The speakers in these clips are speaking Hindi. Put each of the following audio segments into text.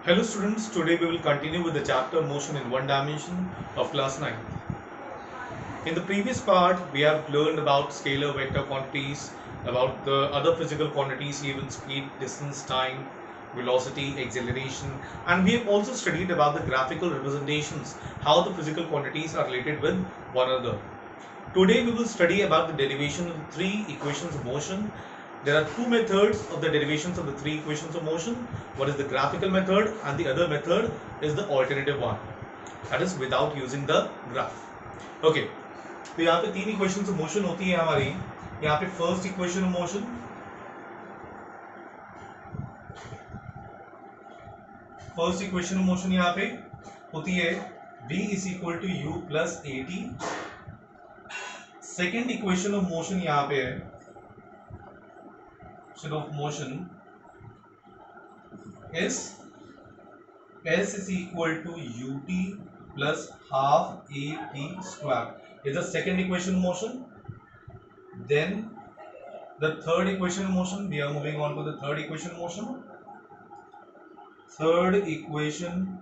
Hello students, today we will continue with the chapter Motion in One Dimension of class 9. In the previous part, we have learned about scalar vector quantities, about the other physical quantities, even speed, distance, time, velocity, acceleration, and we have also studied about the graphical representations, how the physical quantities are related with one another. Today we will study about the derivation of the three equations of motion. There are two methods of the derivations of the three equations of motion. One is the graphical method and the other method is the alternative one. That is without using the graph. Okay. तो यहाँ पे तीन इक्वेशंस ऑफ मोशन होती है हमारी. यहाँ पे फर्स्ट इक्वेशन ऑफ मोशन, यहाँ पे होती है v is equal to U plus A T. Second equation of motion यहाँ पे है of motion is s is equal to ut plus half at square is the second equation of motion. Then the third equation of motion, we are moving on to the third equation of motion. Third equation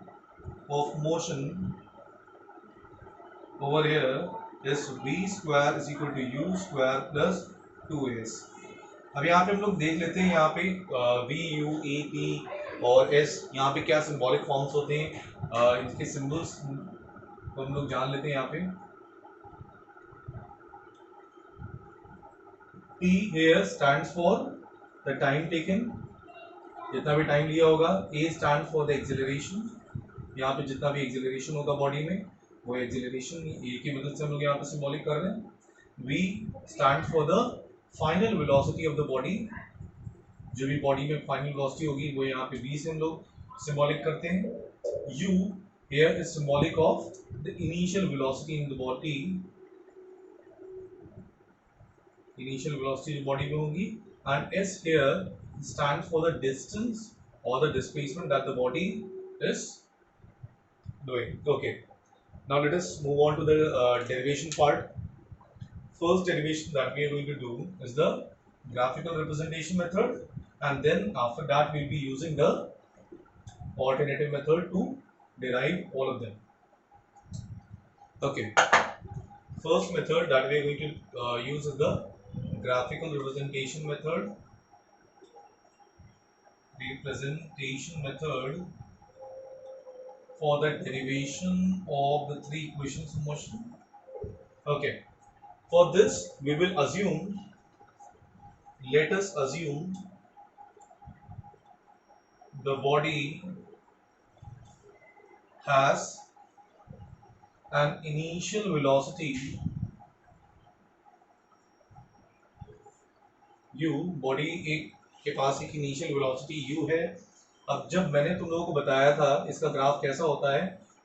of motion over here is v square is equal to u square plus 2s. अब यहाँ पे हम लोग देख लेते हैं यहाँ पे वी यू ए पी और एस यहाँ पे क्या सिंबॉलिक फॉर्म्स होते हैं, इनके सिंबल्स तो हम लोग जान लेते हैं. यहाँ पे T here stands for the time taken, जितना भी टाइम लिया होगा. A stand for the acceleration, यहाँ पे जितना भी एक्सेलरेशन होगा बॉडी में वो एक्सेलरेशन ए की मदद से हम लोग यहाँ पे सिंबॉलिक कर रहे हैं. V stand for the final velocity of the body, जो भी बॉडी में फाइनल वेलोसिटी होगी वो यहाँ पे v से हम लोग सिंबॉलिक करते हैं. u here is symbolic of the initial velocity in the body, initial velocity जो बॉडी में होगी. and s here stands for the distance or the displacement that the body is doing. Okay, now let us move on to the derivation part. First derivation that we are going to do is the graphical representation method, and then after that we'll be using the alternative method to derive all of them. Okay, first method that we are going to use is the graphical representation method. For the derivation of the three equations of motion. Okay, for this we will assume, let us assume the body has an initial velocity u, body एक के पास एक इनिशियल वेलोसिटी u है. अब जब मैंने तुम लोगों को बताया था इसका ग्राफ कैसा होता है,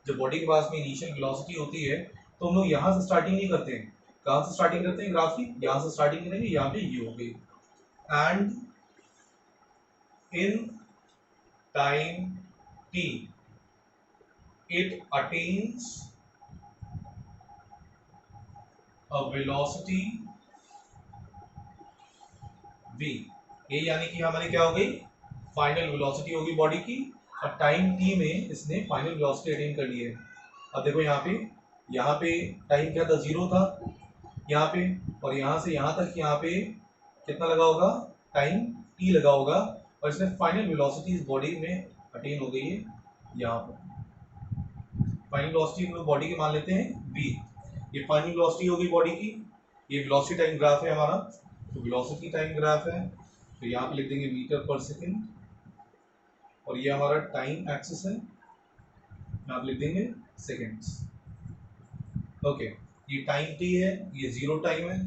जब बॉडी के पास में इनिशियल वेलोसिटी होती है तो हम लोग यहाँ से स्टार्टिंग नहीं करते हैं. कहाँ से स्टार्टिंग करते हैं ग्राफ की? यहाँ से स्टार्टिंग करेंगे, यहाँ पे u हो गई. And in time t it attains a velocity v. ये यानी कि हमारी क्या हो गई, फाइनल वेलोसिटी होगी बॉडी की. और टाइम t में इसने फाइनल वेलोसिटी अटेन कर ली है. अब देखो यहाँ पे टाइम क्या था, 0 था यहाँ पे, और यहाँ से यहाँ तक यहाँ पे कितना लगा होगा, टाइम t लगा होगा. और इसने फाइनल वेलोसिटी इस बॉडी में अटेन हो गई है. यहाँ पर फाइनल वेलोसिटी हम लोग बॉडी की मान लेते हैं v. ये फाइनल वेलोसिटी होगी बॉडी की. ये वेलोसिटी टाइम ग्राफ है हमारा, तो वेलोसिटी टाइम ग्राफ है, तो यहाँ पे लिख देंगे मीटर पर सेकेंड. और ये हमारा टाइम एक्सिस है, यहाँ पे लिख देंगे सेकेंड्स. ओके, ये टाइम t है, ये 0 टाइम है,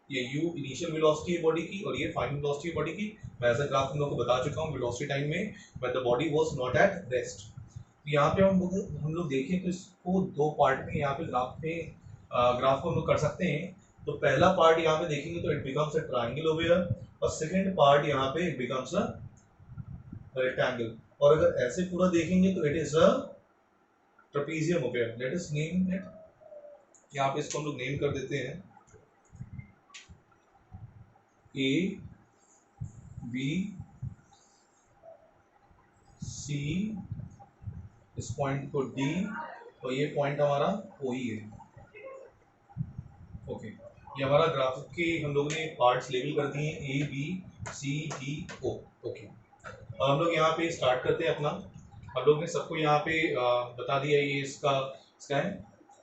ये u इनिशियल वेलोसिटी है बॉडी की, और ये फाइनल वेलोसिटी है बॉडी की. मैं ऐसा ग्राफ तुम लोग को बता चुका हूँ वेलोसिटी टाइम में, when the body was not at rest. तो यहाँ पे हम लोग देखें तो इसको दो पार्ट में यहाँ पे ग्राफ को हम लोग कर सकते हैं. तो पहला पार्ट यहाँ पे देखेंगे तो it becomes a triangle over here, और सेकंड पार्ट यहाँ पे इट बिकम्स अ रेक्टेंगल. और अगर ऐसे पूरा देखेंगे तो it is a trapezium over here. Let us name it. यहाँ पे इसको हम लोग नेम कर देते हैं ए बी सी इस पॉइंट को डी, और ये पॉइंट हमारा ओ ही है। ओके, ये हमारा ग्राफ के हम लोगों ने पार्ट्स लेबल कर दिए हैं, A B C D O. Okay, और हम लोग यहाँ पे स्टार्ट करते हैं अपना। हम लोग ने सबको यहाँ पे बता दिया ये इसका है,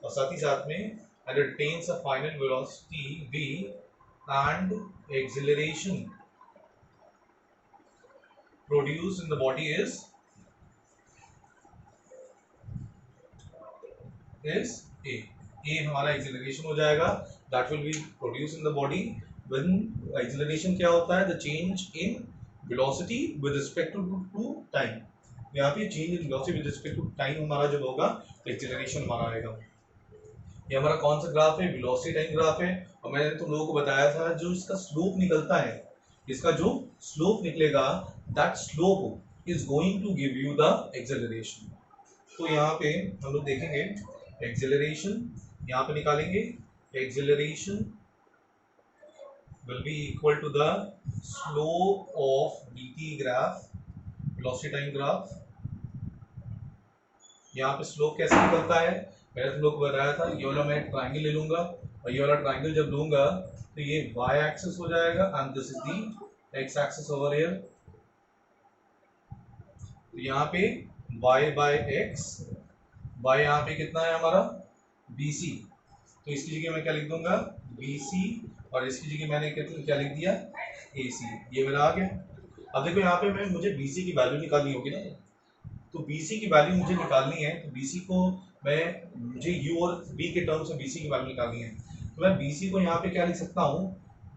और साथ ही साथ में and it attains a final velocity v and acceleration produced in the body is a। a हमारा acceleration हो जाएगा, that will be produced in the body when acceleration क्या होता है, the change in velocity with respect to time। यहाँ पे change in velocity with respect to time हमारा जब होगा तो acceleration हमारा आएगा। ये हमारा कौन सा ग्राफ है, वेलोसिटी टाइम ग्राफ है। और मैंने तुम लोगों को बताया था जो इसका स्लोप निकलता है, इसका जो स्लोप निकलेगा, that slope is going to give you the acceleration. तो यहाँ पे हम लोग देखेंगे एक्सेलरेशन, यहाँ पे निकालेंगे acceleration will be equal to the slope of dt graph, velocity time graph। यहाँ पे स्लोप कैसे निकलता है, मैंने तुम लोग को बताया था, ये वाला मैं ट्राइंगल ले लूंगा, और ये वाला ट्राइंगल जब लूंगा तो ये y एक्सिस हो जाएगा and this is the x axis over here. तो यहाँ पे y बाय x, y यहाँ पे कितना है हमारा bc, तो इसकी जगह मैं क्या लिख दूंगा bc, और इसकी जगह मैंने क्या लिख दिया ac, ये मेरा आ गया। अब देखो यहाँ पे मुझे bc की वैल्यू निकालनी होगी ना, तो BC की वैल्यू मुझे निकालनी है, तो BC को मुझे U और B के टर्म्स में BC की वैल्यू निकालनी है। तो मैं BC को यहाँ पे क्या लिख सकता हूँ,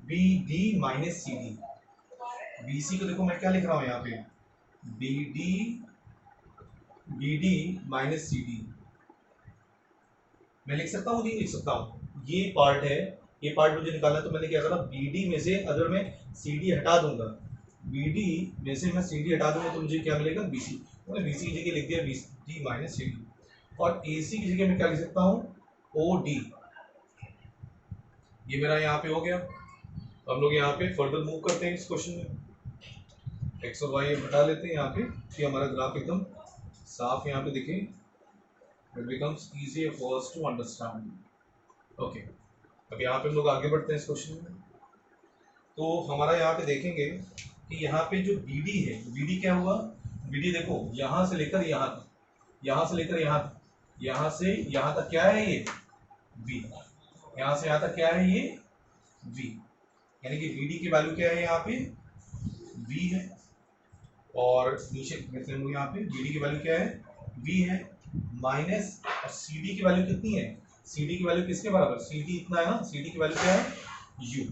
BD माइनस CD। BC को देखो मैं क्या लिख रहा हूँ यहाँ पे, BD माइनस CD मैं लिख सकता हूँ, नहीं लिख सकता हूँ, ये पार्ट है, ये पार्ट मुझे निकालना है। तो मैंने क्या करा, BD में से अगर मैं CD हटा दूंगा, BD में से मैं CD हटा दूंगा तो मुझे क्या मिलेगा BC। मैंने BC की जगह लिख दिया BD माइनस CD, और AC की जगह मैं क्या लिख सकता हूँ OD। ये मेरा यहाँ पे हो गया। तो हम लोग यहाँ पे फर्दर मूव करते हैं इस क्वेश्चन में, x और y हटा लेते हैं यहाँ पे कि हमारा ग्राफ एकदम साफ यहाँ पे दिखे, it becomes easy for us to understand. Okay, अब यहाँ पे हम लोग आगे बढ़ते हैं इस क्वेश्चन में। तो हमारा यहाँ पे देखेंगे कि यहाँ पे जो BD है, BD क्या हुआ, BD देखो यहाँ से लेकर यहाँ तक, यहाँ से लेकर यहाँ तक, यहाँ से यहाँ तक क्या है ये V, यहाँ से यहाँ तक क्या है ये V, यानी कि BD की वैल्यू क्या है यहाँ पे V है, और नीचे यहाँ पे BD की वैल्यू क्या है V है माइनस, और CD की वैल्यू कितनी है, CD की वैल्यू किसके बराबर, CD इतना है ना, CD की वैल्यू क्या है U।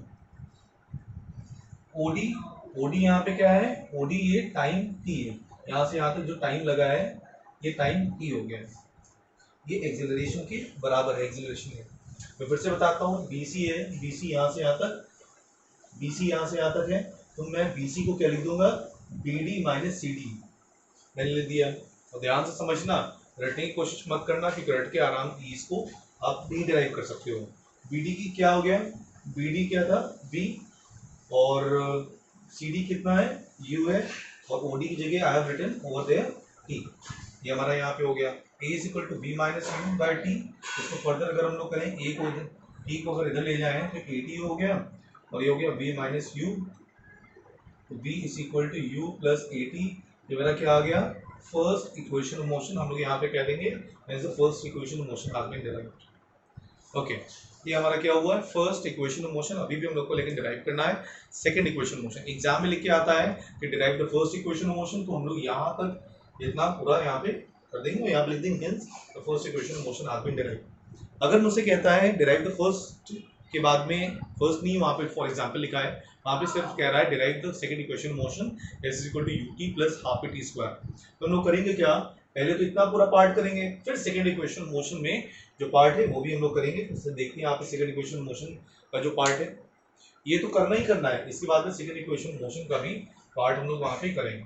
OD यहाँ पे क्या है, OD ये टाइम T है, यहाँ से यहाँ तक जो टाइम लगा है ये टाइम T हो गया, ये एक्सेलरेशन के बराबर है, एक्सेलरेशन है। मैं फिर से बताता हूँ, BC है, BC यहाँ से यहाँ तक, BC यहाँ से यहाँ तक है, तो मैं BC को क्या लिख दूंगा BD माइनस CD मैंने लिख दिया। और ध्यान से समझना, रटने की कोशिश मत करना, क्योंकि रट के आराम से इसको आप नहीं डिराइव कर सकते हो। BD की क्या हो गया, BD क्या था B, और CD कितना है U है, और OD की जगह I have written over there T। ये हमारा यहाँ पे हो गया A is equal to B minus U by T। इसको फर्दर अगर हम लोग करें, A को T को अगर इधर ले जाएं तो AT हो गया, और ये हो गया B माइनस U, तो B is equal to U plus AT। ये मेरा क्या आ गया, फर्स्ट इक्वेशन ऑफ मोशन, हम लोग यहाँ पे कह देंगे first equation of motion has been derived. Okay, ये हमारा क्या हुआ है, फर्स्ट इक्वेशन ऑफ मोशन। अभी भी हम लोग को लेकिन डिराइव करना है सेकंड इक्वेशन मोशन। एग्जाम में लिख के आता है कि derive the first equation of motion, तो हम लोग यहाँ तक इतना पूरा यहाँ पे कर देंगे, और यहाँ पे लिख देंगे hence the first equation of motion has been derived. अगर मुझसे कहता है डिराइव द फर्स्ट के बाद में, फर्स्ट नहीं वहाँ पे फॉर एग्जाम्पल लिखा है, वहाँ पे सिर्फ कह रहा है derive the second equation of motion S is equal to ut plus half T square. तो हम लोग करेंगे क्या, पहले तो इतना पूरा पार्ट करेंगे, फिर सेकंड इक्वेशन मोशन में जो पार्ट है वो भी हम लोग करेंगे। फिर देखते हैं यहाँ पे सेकंड इक्वेशन मोशन का जो पार्ट है ये तो करना ही करना है, इसके बाद में सेकंड इक्वेशन मोशन का भी पार्ट हम लोग वहाँ पे करेंगे।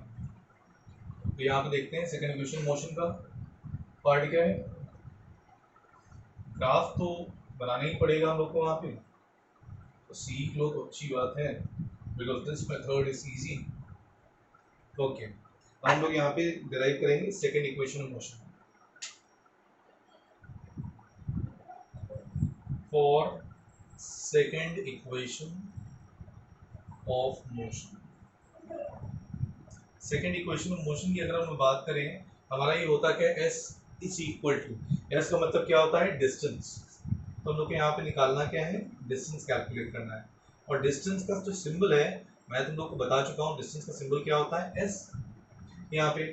तो यहाँ पे देखते हैं सेकंड इक्वेशन मोशन का पार्ट क्या है, ग्राफ तो बनाना ही पड़ेगा हम लोग को वहाँ पे, तो सीख लो तो अच्छी बात है, because this method is easy. Okay, हम लोग यहाँ पे डिराइव करेंगे second equation of motion. For second equation of motion. Second equation of motion की अगर हम बात करें, हमारा ये होता क्या है, S is equal to, S का मतलब क्या होता है, डिस्टेंस। तो हम लोग को यहाँ पे निकालना क्या है, डिस्टेंस कैलकुलेट करना है। और डिस्टेंस का जो सिंबल है मैं तुम लोग को बता चुका हूँ, डिस्टेंस का सिंबल क्या होता है, एस। यहाँ पे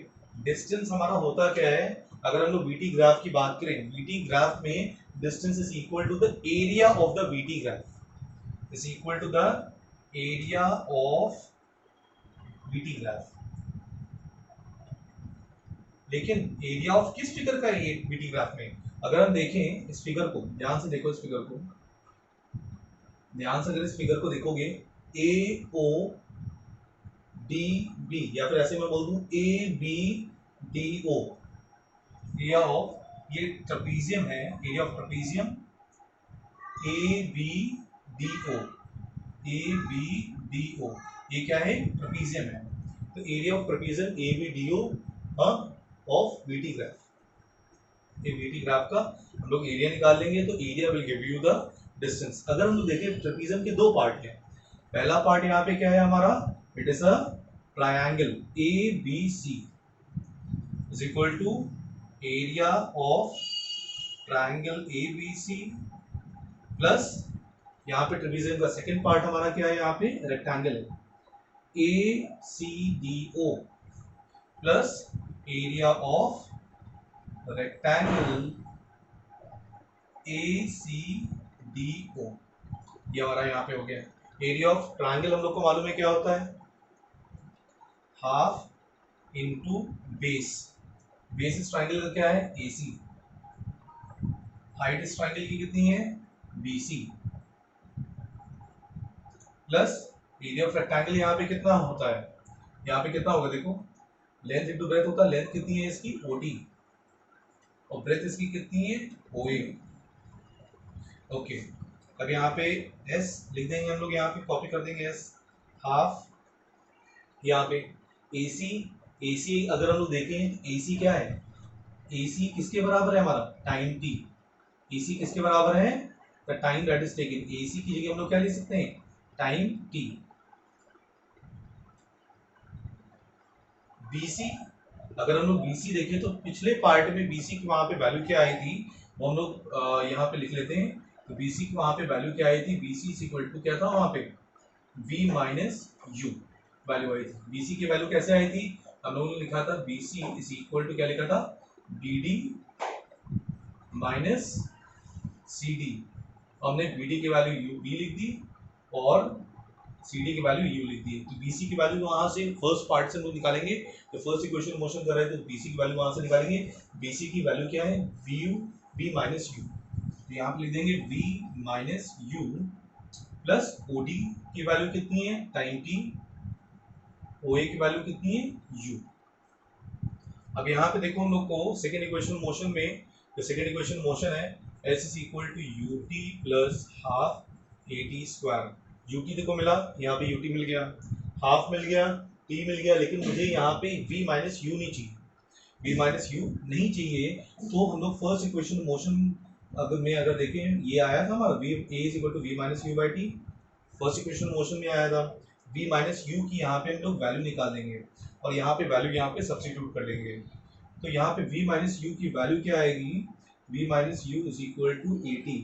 डिस्टेंस हमारा होता क्या है, अगर हम लोग वीटी ग्राफ की बात करें, वीटी ग्राफ में distance is equal to the area of the VT graph, is equal to the area of VT graph. लेकिन एरिया ऑफ किस फिगर का है वीटी ग्राफ में, अगर हम देखें इस फिगर को, ध्यान से देखो इस फिगर को, ध्यान से अगर इस फिगर को देखोगे, ए ओ डी बी, या फिर ऐसे मैं बोल दूं A B D O, area of, ये ट्रेपीजियम है, area of trapezium A B D O, A B D O, ये क्या है, ट्रेपीजियम है। तो area of trapezium A B D O of VT graph, ये वीटी ग्राफ का हम लोग एरिया निकाल लेंगे, तो area will give you the distance. अगर हम लोग देखें ट्रेपीजियम के दो पार्ट हैं, पहला पार्ट यहाँ पे क्या है हमारा, it is a triangle A B C is equal to area of triangle A B C plus यहाँ पे ट्रेपीजियम का सेकंड पार्ट हमारा क्या है, यहाँ पे रेक्टेंगल है A C D O plus area of rectangle A C D O, ये हमारा यहाँ पे हो गया। एरिया ऑफ ट्रायंगल हम लोग को मालूम है क्या होता है, हाफ इनटू बेस, बेस इस ट्रायंगल का क्या है, ए सी, हाइट इस ट्रायंगल की कितनी है, B C, plus area of rectangle यहाँ पे कितना होता है, यहाँ पे कितना होगा देखो, लेंथ इनटू ब्रेथ होता है, लेंथ कितनी है इसकी, ओडी, और ब्रेथ इसकी कितनी है, ओए। ओके, अब यहाँ पे एस लिख देंगे हम लोग, यहाँ पे कॉपी कर देंगे एस, हाफ, यहाँ पे एसी, एसी अगर हम लोग देखें एसी क्या है, एसी किसके बराबर है हमारा, टाइम टी, एसी किसके बराबर है, the time that is taken, AC की जगह हम लोग क्या लिख सकते हैं, टाइम टी। बीसी, अगर हम लोग बीसी देखें तो पिछले पार्ट में बीसी की वहां पे वैल्यू क्या आई थी, वो हम लोग यहाँ पे लिख लेते हैं। तो बीसी की वहां पे वैल्यू क्या आई थी, बीसी इज इक्वल टू क्या था वहां पे, v माइनस यू वैल्यू आई थी। बीसी की वैल्यू कैसे आई थी, हम लोगों ने लिखा था बीसी इज इक्वल टू क्या लिखा था, बीडी माइनस सी डी, हमने बीडी की वैल्यू यू बी लिख दी और CD की वैल्यू u लिख दी। तो BC की वैल्यू वहां से फर्स्ट पार्ट से हम लोग निकालेंगे, तो फर्स्ट इक्वेशन मोशन कर रहे थे तो BC की वैल्यू वहां से निकालेंगे। BC की वैल्यू क्या है, VU V माइनस यू, तो यहाँ पे लिख देंगे V minus you plus OD की वैल्यू कितनी है, टाइम t, OA की वैल्यू कितनी है, u। अब यहाँ पे देखो हम लोग को सेकेंड इक्वेशन मोशन में, तो सेकेंड इक्वेशन मोशन है S is equal to ut plus half AT square. UT देखो मिला, यहाँ पे यूटी मिल गया, हाफ मिल गया, टी मिल गया, लेकिन मुझे यहाँ पे v माइनस यू नहीं चाहिए, v माइनस यू नहीं चाहिए। तो हम लोग फर्स्ट इक्वेशन मोशन अगर देखें, ये आया था हमारा v a is equal to v minus U by T, first equation motion में आया था। v माइनस यू की यहाँ पे हम लोग वैल्यू निकाल देंगे और यहाँ पे वैल्यू यहाँ पे सब्सटीट्यूट कर लेंगे। तो यहाँ पे v माइनस यू की वैल्यू क्या आएगी, v minus U is equal to 80,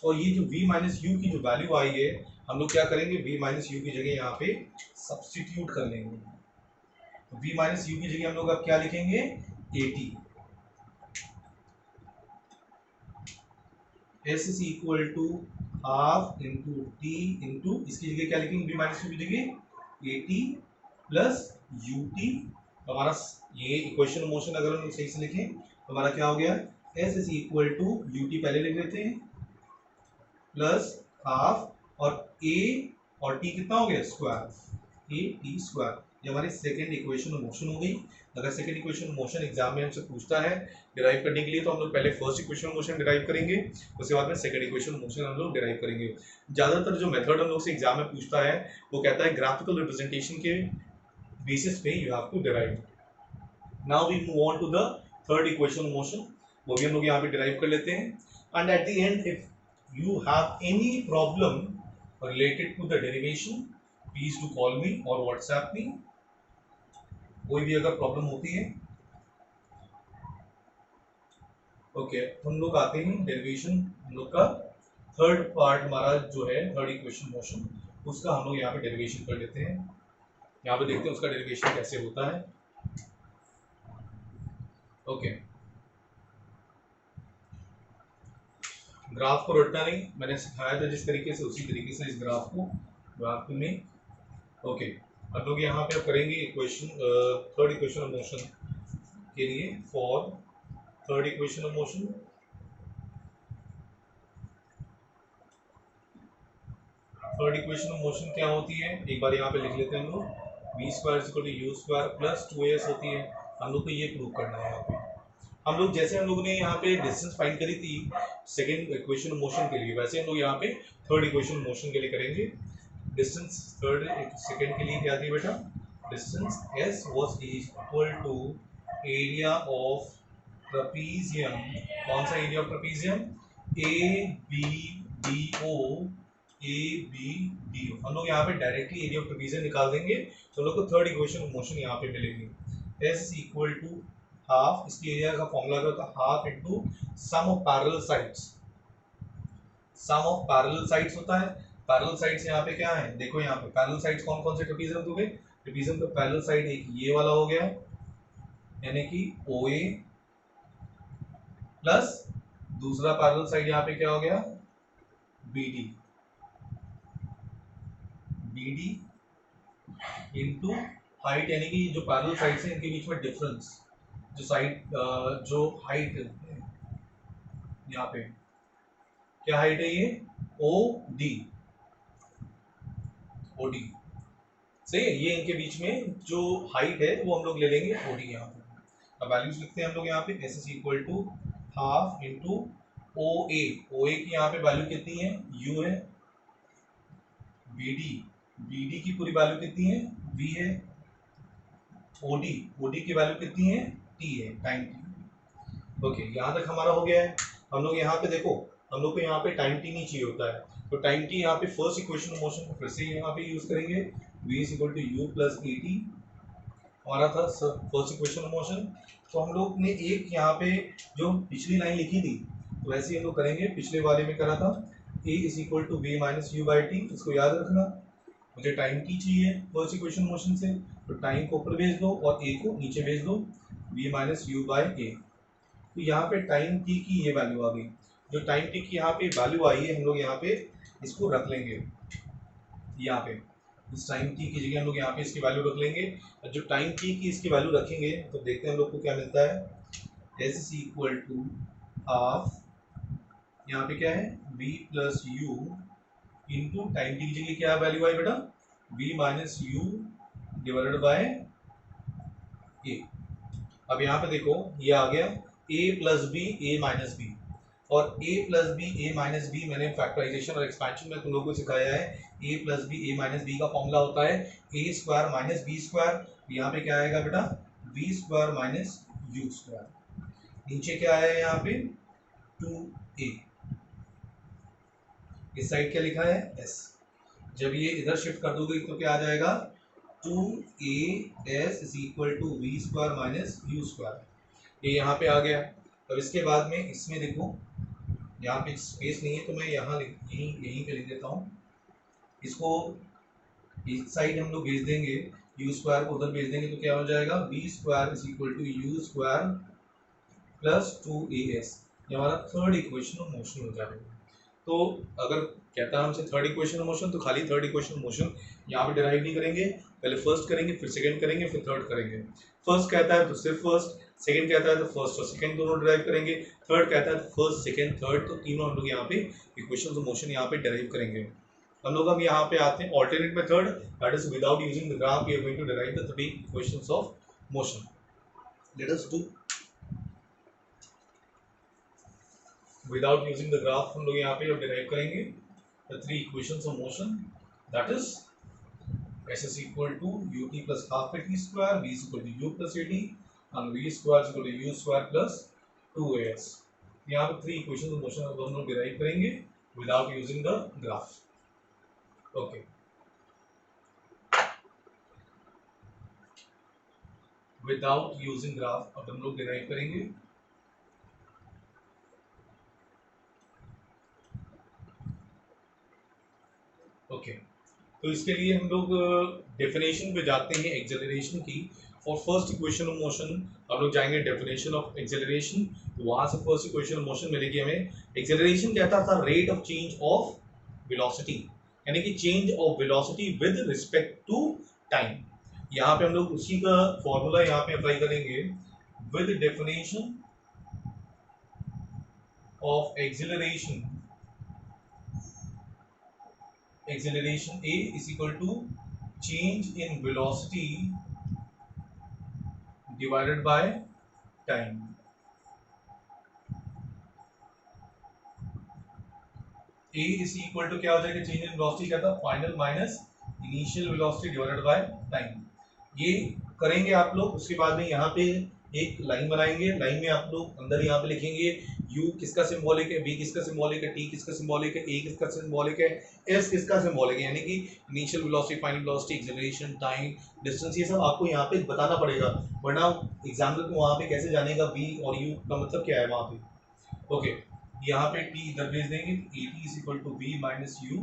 और ये जो v माइनस यू की जो वैल्यू आई है हम लोग क्या करेंगे, v माइनस यू की जगह यहाँ पे सब्सटीट्यूट कर लेंगे। तो v माइनस यू की जगह हम लोग अब क्या लिखेंगे, 80, s is equal to half into T into, इसकी जगह क्या लिखेंगे, v माइनस यू की जगह 80 प्लस ut। हमारा ये इक्वेशन मोशन अगर हम लोग सही से लिखें तो हमारा क्या हो गया, s is equal to ut पहले लिख लेते हैं प्लस हाफ और a और t कितना हो गया, स्क्वायर, a t स्क्वायर। ये हमारी सेकेंड इक्वेशन मोशन हो गई। अगर सेकेंड इक्वेशन मोशन एग्जाम में हमसे पूछता है डिराइव करने के लिए, तो हम लोग पहले फर्स्ट इक्वेशन मोशन डिराइव करेंगे, उसके बाद में सेकेंड इक्वेशन मोशन हम लोग डिराइव करेंगे। ज़्यादातर जो मेथड हम लोग से एग्जाम में पूछता है वो कहता है ग्राफिकल रिप्रेजेंटेशन के बेसिस पे you have to derive. Now we move on to the third equation motion, वो भी हम लोग यहाँ पे डिराइव कर लेते हैं। And at the end if you have any problem related to the derivation, please do call me or WhatsApp me. कोई भी अगर प्रॉब्लम होती है, ओके हम लोग आते हैं डेरिवेशन। हम लोग का थर्ड पार्ट हमारा जो है थर्ड इक्वेशन मोशन, उसका हम लोग यहाँ पे डेरिवेशन कर लेते हैं। यहाँ पे देखते हैं उसका डेरिवेशन कैसे होता है। ओके ग्राफ को रटना नहीं, मैंने सिखाया था जिस तरीके से उसी तरीके से इस ग्राफ में। ओके अब लोग यहाँ पे करेंगे equation third equation of motion के लिए। For third equation of motion, third equation of motion क्या होती है एक बार यहाँ पे लिख लेते हैं हम लोग। V square equal to you square plus 2as होती है। हम लोग को ये प्रूव करना है यहाँ पे। हम लोग जैसे हम लोगों ने यहाँ पे डिस्टेंस फाइंड करी थी सेकेंड इक्वेशन मोशन के लिए, वैसे हम लोग यहाँ पे थर्ड इक्वेशन मोशन के लिए करेंगे। डिस्टेंस थर्ड सेकेंड के लिए क्या थी बेटा, distance s was equal to area of trapezium. कौन सा एरिया ऑफ ट्रपीजियम, ABDO। हम लोग यहाँ पे डायरेक्टली एरिया ऑफ ट्रपीजियम निकाल देंगे तो हम लोग को थर्ड इक्वेशन मोशन यहाँ पे मिलेगी। s इक्वल टू हाफ, इसकी एरिया का फॉर्मूला क्या होता है, half into sum of parallel sides. Sum of parallel sides होता है। पैरेलल साइड्स यहाँ पे क्या है, देखो यहाँ पे पैरेलल साइड्स कौन कौन से ट्रपीजियम हो गए। ट्रपीजियम का पैरेलल साइड एक ये वाला हो गया, यानी कि OA, प्लस दूसरा पैरेलल साइड यहाँ पे क्या हो गया, BD इनटू हाइट, यानी कि जो पैरेलल साइड्स हैं इनके बीच में डिफरेंस, जो साइड जो हाइट यहाँ पे क्या हाइट है, ये OD सही है। ये इनके बीच में जो हाइट है वो हम लोग ले लेंगे OD यहाँ पे। अब वैल्यूज लिखते हैं हम लोग यहाँ पे, s is equal to half into OA की यहाँ पे वैल्यू कितनी है, U है। BD की पूरी वैल्यू कितनी है, V है। OD की वैल्यू कितनी है, T है, टाइम T। ओके यहाँ तक हमारा हो गया है। हम लोग यहाँ पे देखो, हम लोग को यहाँ पे टाइम T नहीं चाहिए होता है, तो टाइम T यहाँ पे फर्स्ट इक्वेशन ऑफ मोशन को फिर से यहाँ पे यूज करेंगे। V is equal to U plus AT हमारा था फर्स्ट इक्वेशन ऑफ मोशन। तो हम लोग ने एक यहाँ पे जो पिछली लाइन लिखी थी तो वैसे ही हम लोग करेंगे, पिछले वाले में करा था A is equal to V minus U by T. इसको याद रखना, मुझे टाइम T चाहिए फर्स्ट इक्वेशन मोशन से, तो टाइम को ऊपर भेज दो और A को नीचे भेज दो, V minus U by A। तो यहाँ पे टाइम T की ये वैल्यू आ गई। जो टाइम T की यहाँ पे वैल्यू आई है हम लोग यहाँ पे इसको रख लेंगे, यहाँ पे इस टाइम T की जगह हम लोग यहाँ पे इसकी वैल्यू रख लेंगे। और जो टाइम T की इसकी वैल्यू रखेंगे तो देखते हैं हम लोग को क्या मिलता है, s is equal to half, यहाँ पे क्या है v plus U into time T की जगह क्या वैल्यू आई बेटा, v minus U divided by a। अब यहाँ पे देखो ये आ गया a plus B A minus B, और a plus B A minus B मैंने फैक्टराइजेशन और एक्सपेंशन में तुम लोगों को सिखाया है। a plus B A minus B का फॉर्मूला होता है a square minus B square. यहाँ पे क्या आएगा बेटा, v square minus you square. नीचे क्या आया है यहाँ पे 2a, इस साइड क्या लिखा है s। जब ये इधर शिफ्ट कर दोगे तो क्या आ जाएगा, 2as is equal to v square minus you square. ये यहाँ पे आ गया। अब इसके बाद में इसमें देखो यहाँ पे स्पेस नहीं है तो मैं यहाँ यहीं पे लिख देता हूँ। इसको इस साइड हम लोग भेज देंगे, यू स्क्वायर को उधर भेज देंगे तो क्या हो जाएगा, v square is equal to you square plus 2as। ये हमारा थर्ड इक्वेशन ऑफ मोशन हो जाएगा। तो अगर कहता है हमसे थर्ड इक्वेशन ऑफ मोशन, तो खाली थर्ड इक्वेशन ऑफ मोशन यहाँ पे डिराइव नहीं करेंगे, पहले फर्स्ट करेंगे फिर सेकंड करेंगे फिर थर्ड करेंगे। फर्स्ट कहता है तो सिर्फ फर्स्ट, सेकंड कहता है तो फर्स्ट और सेकंड दोनों डिराइव करेंगे, थर्ड कहता है तो फर्स्ट सेकंड थर्ड, तो तीनों हम लोग यहाँ पे इक्वेशंस ऑफ मोशन यहाँ पे डिराइव करेंगे। हम लोग अब यहाँ पे आते हैं alternate method, that is without using the graph we are going to derive the three equations of motion. Let us do without using the graph. हम लोग यहाँ पे अब डिराइव करेंगे the three equations of motion, that is s is equal to ut plus half at square, v is equal to u plus at, and v square is equal to u square plus 2as। यहाँ पे थ्री इक्वेशंस ऑफ मोशन हम लोग डिराइव करेंगे without using the graph. Okay, without using graph अब हम लोग डिराइव करेंगे। ओके, तो इसके लिए हम लोग डेफिनेशन पे जाते हैं एक्सेलरेशन की। For first equation of motion हम लोग जाएंगे डेफिनेशन ऑफ एक्सेलरेशन। तो वहां से फर्स्ट इक्वेशन ऑफ मोशन मिलेगी हमें। एक्सेलरेशन कहता था rate of change of velocity, यानी कि change of velocity with respect to time. यहाँ पे हम लोग उसी का फॉर्मूला यहाँ पे अप्लाई करेंगे। With definition of acceleration, acceleration A is equal to change in velocity divided by time। A is equal to क्या हो जाएगा, change in velocity क्या था, final minus initial velocity divided by time. ये करेंगे आप लोग। उसके बाद में यहाँ पे एक लाइन बनाएंगे। लाइन में आप लोग अंदर यहाँ पे लिखेंगे u किसका सिंबॉलिक है, v किसका सिंबॉलिक है, t किसका सिंबॉलिक है, a किसका सिंबॉलिक है, s किसका सिंबॉलिक है, यानी कि initial velocity, final velocity, acceleration, time, distance, ये सब आपको यहाँ पे बताना पड़ेगा, वरना एग्जाम्पल को वहाँ पे कैसे जानेगा v और u का मतलब क्या है वहाँ पे। ओके, यहाँ पे t इधर भेज देंगे। at is equal to v minus u,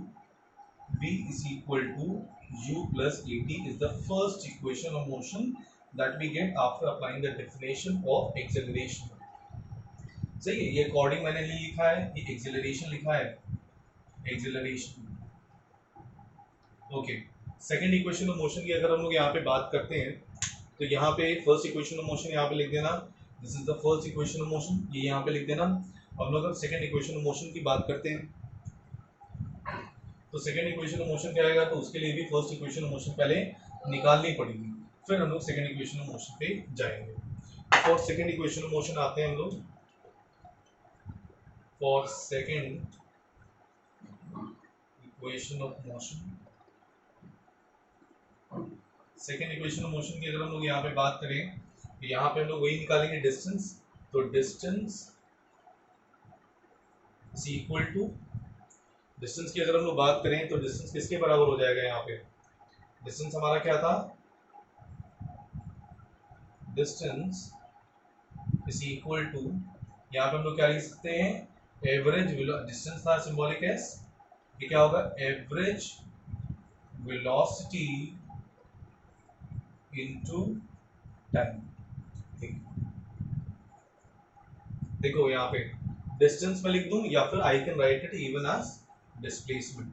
v is equal to u plus at is the first equation of motion that we get after applying the definition of acceleration। सही है, ये अकॉर्डिंग मैंने लिखा है, ये एक्सेलरेशन लिखा है, acceleration. Okay, second equation of motion की अगर हम लोग यहाँ पे बात करते हैं तो यहाँ पे फर्स्ट इक्वेशन ऑफ मोशन यहाँ पे लिख देना, this is the first equation of motion, ये यहाँ पे लिख देना। हम लोग अब सेकंड इक्वेशन ऑफ मोशन की बात करते हैं तो सेकंड इक्वेशन ऑफ मोशन क्या आएगा, तो उसके लिए भी फर्स्ट इक्वेशन ऑफ मोशन पहले निकालनी पड़ेगी, फिर हम लोग सेकंड इक्वेशन ऑफ मोशन पे जाएंगे। For second equation of motion आते हैं हम लोग। For second equation of motion, second equation of motion की अगर हम लोग यहाँ पे बात करें तो यहाँ पे हम लोग वही निकालेंगे, डिस्टेंस। तो distance is equal to, distance की अगर हम लोग बात करें तो डिस्टेंस किसके बराबर हो जाएगा, यहाँ पे डिस्टेंस हमारा क्या था, डिस्टेंस इज इक्वल टू, यहाँ पे हम लोग क्या लिख सकते हैं, एवरेज, डिस्टेंस था सिंबॉलिक एस, ये क्या होगा, एवरेज वेलोसिटी इनटू टाइम। देखो यहाँ पे डिस्टेंस में लिख दूं या फिर I can write it even as displacement.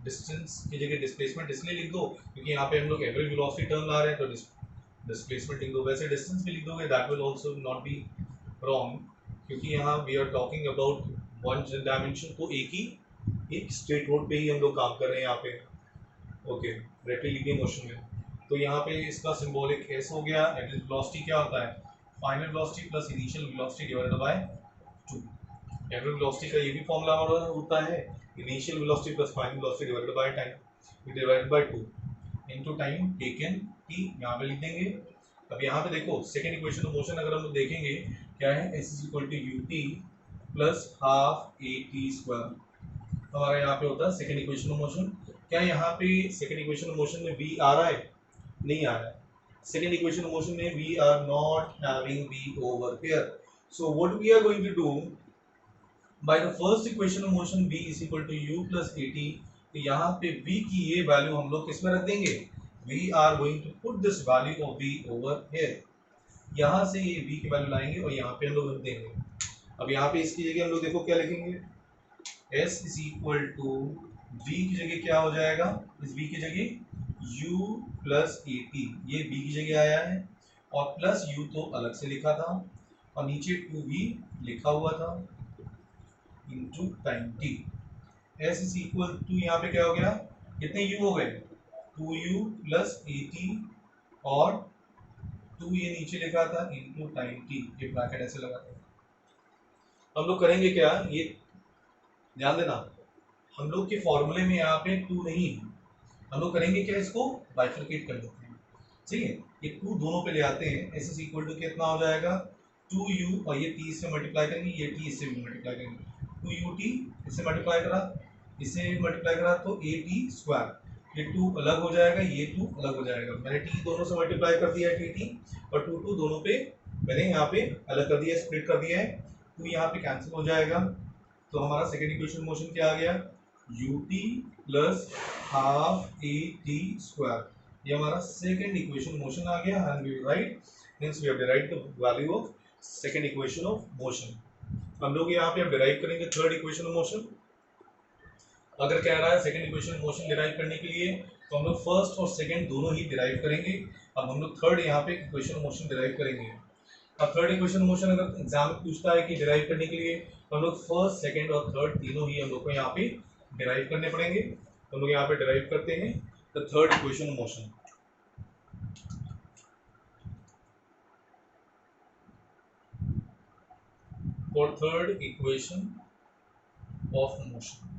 Distance की जगह डिस्प्लेसमेंट इसलिए लिख दो क्योंकि यहाँ पे हम लोग एवरेज वेलोसिटी टर्म ला रहे हैं, तो डिस्प्लेसमेंट लिख दो। वैसे डिस्टेंस भी लिख दोगे, that will also not be wrong, क्योंकि यहाँ we are talking about one dimension, तो एक स्ट्रेट रोड पे ही हम लोग काम कर रहे हैं यहाँ पे। ओके, रेक्टिलिनियर मोशन में, तो यहाँ पे इसका सिंबॉलिक एस हो गया। एवरेज वेलोसिटी क्या होता है, final velocity plus initial velocity divided by 2। Average velocity का ये भी फॉर्मूला होता है, initial velocity plus final velocity divided by time divided by 2 into time taken T, यहाँ पे लिख देंगे। अब यहाँ पे देखो सेकंड इक्वेशन ऑफ मोशन अगर हम लोग देखेंगे क्या है, S is equal to u t plus half a t square, हमारा यहाँ पे होता है सेकंड इक्वेशन ऑफ मोशन। क्या यहाँ पे सेकंड इक्वेशन ऑफ मोशन में v आ रहा है, नहीं आ रहा है। सेकंड इक्वेशन ऑफ मोशन में we are not having v over here, so what we are going to do, by the first equation of motion v is equal to u plus A t, तो यहाँ पे v की ये वैल्यू हम लोग किस में रख देंगे, we are going to put this value of v over here. यहाँ से ये v की वैल्यू लाएंगे और यहाँ पे हम लोग रख देंगे। अब यहाँ पे इसकी जगह हम लोग देखो क्या लिखेंगे, s is equal to v की जगह क्या हो जाएगा, इस v की जगह u प्लस ए टी, ये v की जगह आया है और प्लस u तो अलग से लिखा था और नीचे 2v लिखा हुआ था into time t। s is equal to यहाँ पे क्या हो गया, कितने u हो गए, 2u प्लस ए टी और 2 ये नीचे लिखा था इंटू टाइम t, ये ब्रैकेट ऐसे लगा था। हम लोग करेंगे क्या, ये ध्यान देना, हम लोग के फॉर्मूले में यहाँ पे 2 नहीं है, हम लोग करेंगे क्या, इसको बाइफरकेट कर देते हैं। ठीक है, ये 2 दोनों पे ले आते हैं, एस इज इक्वल टू कितना हो जाएगा, 2u और ये t से मल्टीप्लाई करेंगे, ये t इससे भी मल्टीप्लाई करेंगे, 2ut इससे मल्टीप्लाई करा, इससे मल्टीप्लाई करा तो at², ये 2 अलग हो जाएगा, ये 2 अलग हो जाएगा। मैंने t दोनों से मल्टीप्लाई कर दिया है tt, और 2 दोनों पे मैंने यहाँ पे अलग कर दिया है, स्प्लिट कर दिया है, तो यहाँ पे कैंसिल हो जाएगा। तो हमारा सेकेंड इक्वेशन मोशन क्या आ गया, ut प्लस हाफ at², ये हमारा सेकेंड इक्वेशन मोशन आ गया। And we right, means we have derived the value of second equation of motion. हम लोग यहाँ पे अब डिराइव करेंगे थर्ड इक्वेशन ऑफ मोशन। अगर कह रहा है सेकेंड इक्वेशन मोशन डिराइव करने के लिए, तो हम लोग फर्स्ट और सेकेंड दोनों ही डिराइव करेंगे। अब हम लोग थर्ड यहाँ पे इक्वेशन मोशन डिराइव करेंगे। अब थर्ड इक्वेशन मोशन अगर एग्जाम में पूछता है कि डिराइव करने के लिए, तो हम लोग फर्स्ट सेकेंड और थर्ड तीनों ही हम लोग को यहाँ पे डिराइव करने पड़ेंगे। तो हम लोग यहाँ पे डिराइव करते हैं the third equation motion. For third equation of motion,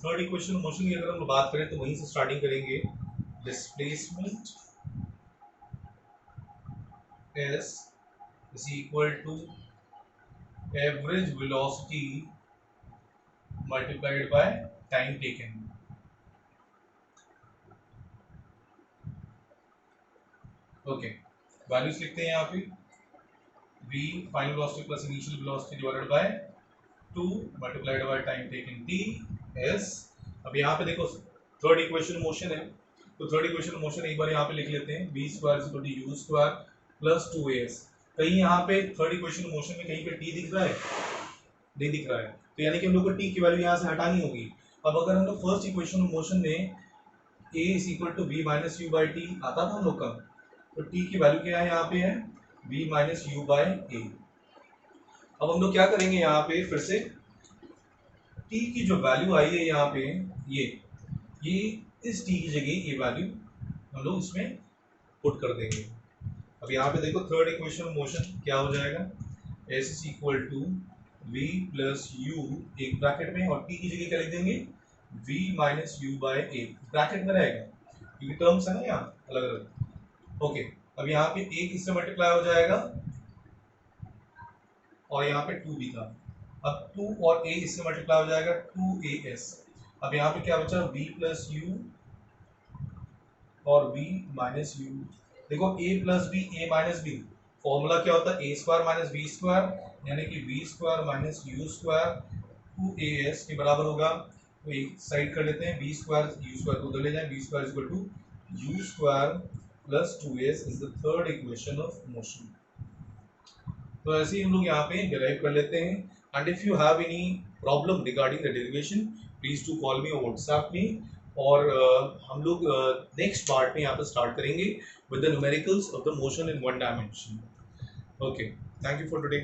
third equation motion की अगर हम बात करें तो वहीं से स्टार्टिंग करेंगे। Displacement s is equal to average velocity multiplied by time taken। Okay, values लिखते हैं यहाँ पे, v final velocity plus initial velocity divided by 2 multiplied by time taken t s। अब यहाँ पे देखो थर्ड इक्वेशन मोशन है, तो थर्ड इक्वेशन मोशन एक बार यहाँ पे लिख लेते हैं, v² u² प्लस 2as। कहीं यहाँ पे थर्ड इक्वेशन मोशन में कहीं पे t दिख रहा है, नहीं दिख रहा है, तो यानी कि हम लोग को t की वैल्यू यहाँ से हटानी होगी। अब अगर हम लोग फर्स्ट इक्वेशन मोशन में a = v - u / t आता था हम लोग का, तो t की वैल्यू क्या है यहाँ पे है v - u / a। अब हम लोग क्या करेंगे यहाँ पे, फिर से t की जो वैल्यू आई है यहाँ पे, ये इस t की जगह ये वैल्यू हम लोग इसमें पुट कर देंगे। अब यहाँ पे देखो थर्ड इक्वेशन मोशन क्या हो जाएगा, s = v + u एक ब्रैकेट में, और t की जगह क्या लिख देंगे, v - u / a ब्रैकेट में रहेगा, क्योंकि टर्म्स है ना यहाँ अलग अलग। ओके, अब यहाँ पे एक इससे मल्टीप्लाई हो जाएगा, और यहाँ पे 2 भी था, अब 2 और a इससे मल्टीप्लाई हो जाएगा 2as। अब यहाँ पे क्या बचा, v + u और v - u। देखो a + b a - b, formula क्या होता है, a² - b², यानी कि v² - u² 2as के बराबर होगा। तो एक साइड कर लेते हैं, v² u² को उधर ले जाएं, v² = u² + 2as is the third equation of motion. तो ऐसे ही हम लोग यहाँ पे डिराइव कर लेते हैं। And if you have any problem regarding the derivation, please to call me और व्हाट्सएप मी। और हम लोग नेक्स्ट पार्ट में यहाँ पे स्टार्ट करेंगे with the numericals of the motion in one dimension. Okay, thank you for today.